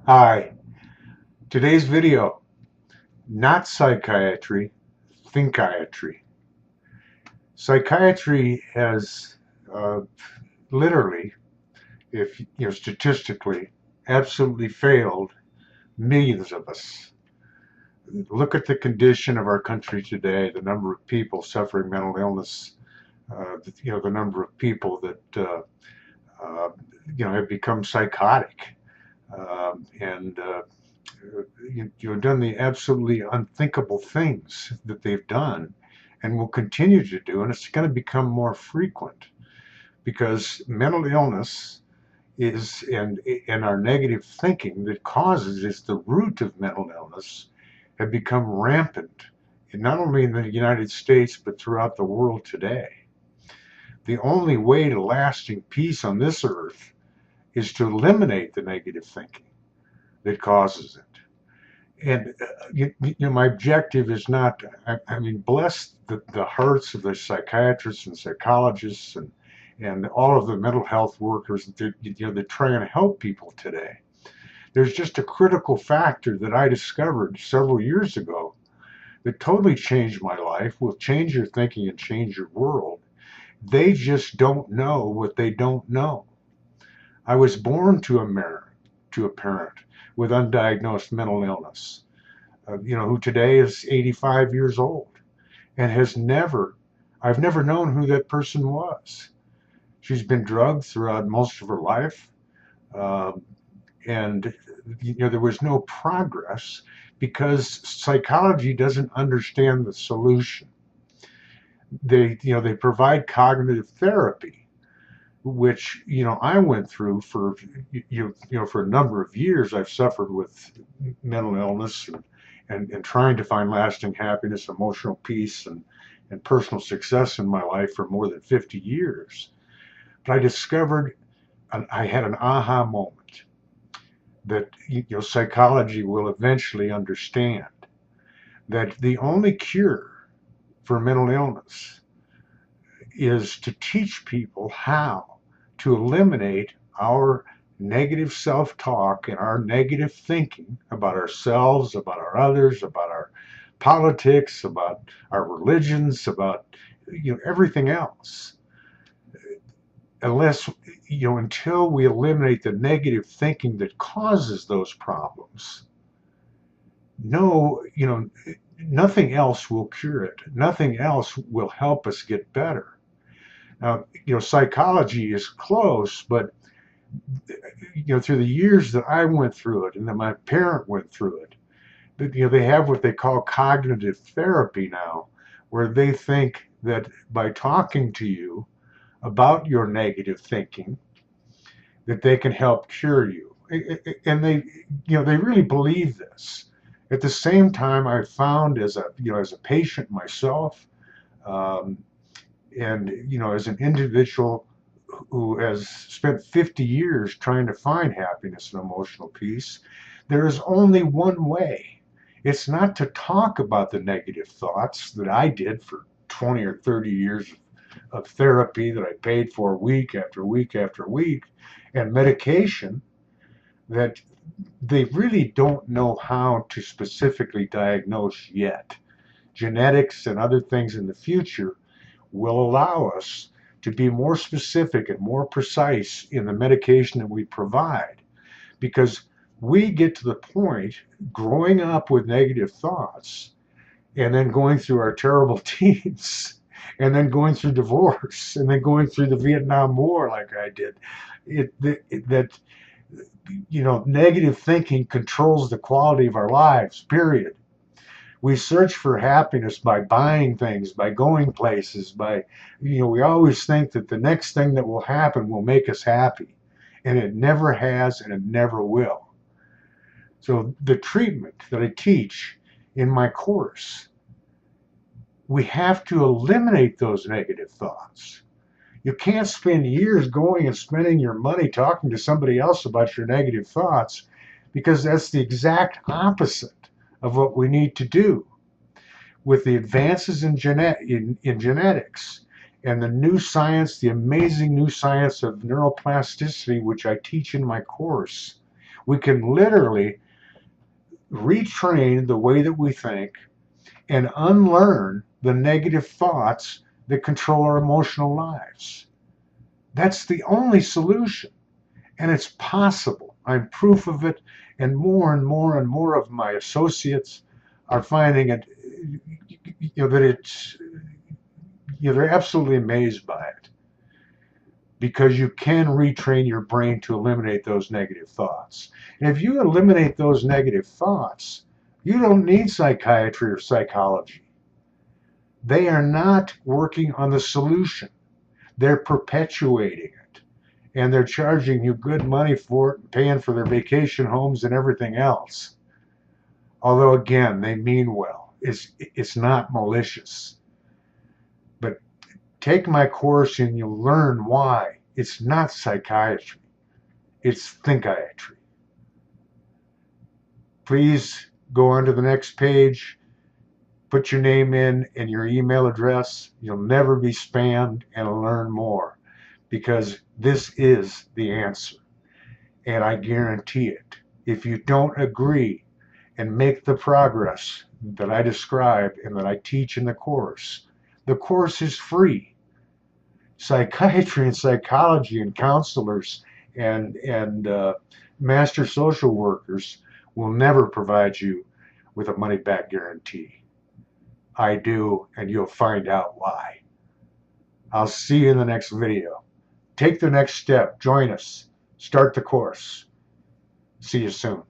Hi, today's video, not psychiatry, thinkiatry. Psychiatry has uh, literally, if statistically, absolutely failed millions of us. Look at the condition of our country today, the number of people suffering mental illness, the number of people that uh, have become psychotic, and you've done the absolutely unthinkable things that they've done and will continue to do, and it's going to become more frequent because mental illness is and our negative thinking that causes is the root of mental illness have become rampant, not only in the United States but throughout the world today. The only way to lasting peace on this earth is to eliminate the negative thinking that causes it. And my objective is not, bless the hearts of the psychiatrists and psychologists and all of the mental health workers that try and help people today. There's just a critical factor that I discovered several years ago that totally changed my life, will change your thinking and change your world. They just don't know what they don't know. I was born to a parent with undiagnosed mental illness, who today is 85 years old and I've never known who that person was. She's been drugged throughout most of her life. Um, and, there was no progress because psychology doesn't understand the solution. They provide cognitive therapy, which I went through for for a number of years. I've suffered with mental illness and trying to find lasting happiness, emotional peace, and personal success in my life for more than 50 years. But I discovered, I had an aha moment that psychology will eventually understand that the only cure for mental illness is to teach people how to eliminate our negative self-talk and our negative thinking about ourselves, about our others, about our politics, about our religions, about everything else. Unless until we eliminate the negative thinking that causes those problems, no, nothing else will cure it. Nothing else will help us get better. Now, psychology is close, but through the years that I went through it and that my parent went through it, they have what they call cognitive therapy now, where they think that by talking to you about your negative thinking, that they can help cure you. And they really believe this. At the same time, I found as a patient myself, um, and as an individual who has spent 50 years trying to find happiness and emotional peace, there is only one way. It's not to talk about the negative thoughts that I did for 20 or 30 years of therapy that I paid for week after week after week, and medication that they really don't know how to specifically diagnose yet. Genetics and other things in the future will allow us to be more specific and more precise in the medication that we provide, because we get to the point growing up with negative thoughts and then going through our terrible teens and then going through divorce and then going through the Vietnam War like I did. That negative thinking controls the quality of our lives, period. We search for happiness by buying things, by going places, we always think that the next thing that will happen will make us happy. And it never has and it never will. So the treatment that I teach in my course, we have to eliminate those negative thoughts. You can't spend years going and spending your money talking to somebody else about your negative thoughts, because that's the exact opposite of what we need to do. With the advances in genetics and the new science, the amazing new science of neuroplasticity, which I teach in my course, We can literally retrain the way that we think and unlearn the negative thoughts that control our emotional lives. That's the only solution. And it's possible. I'm proof of it. And more and more and more of my associates are finding it, that it's, they're absolutely amazed by it. Because you can retrain your brain to eliminate those negative thoughts. And if you eliminate those negative thoughts, you don't need psychiatry or psychology. They are not working on the solution. They're perpetuating it. And they're charging you good money for it, paying for their vacation homes and everything else. Although, again, they mean well. It's not malicious. But take my course and you'll learn why. It's not psychiatry. It's THINKIATRY. Please go on to the next page, put your name in and your email address. You'll never be spammed, and learn more, because this is the answer. And I guarantee it. If you don't agree and make the progress that I describe and that I teach in the course is free. Psychiatry and psychology and counselors and master social workers will never provide you with a money-back guarantee. I do, and you'll find out why. I'll see you in the next video. Take the next step. Join us. Start the course. See you soon.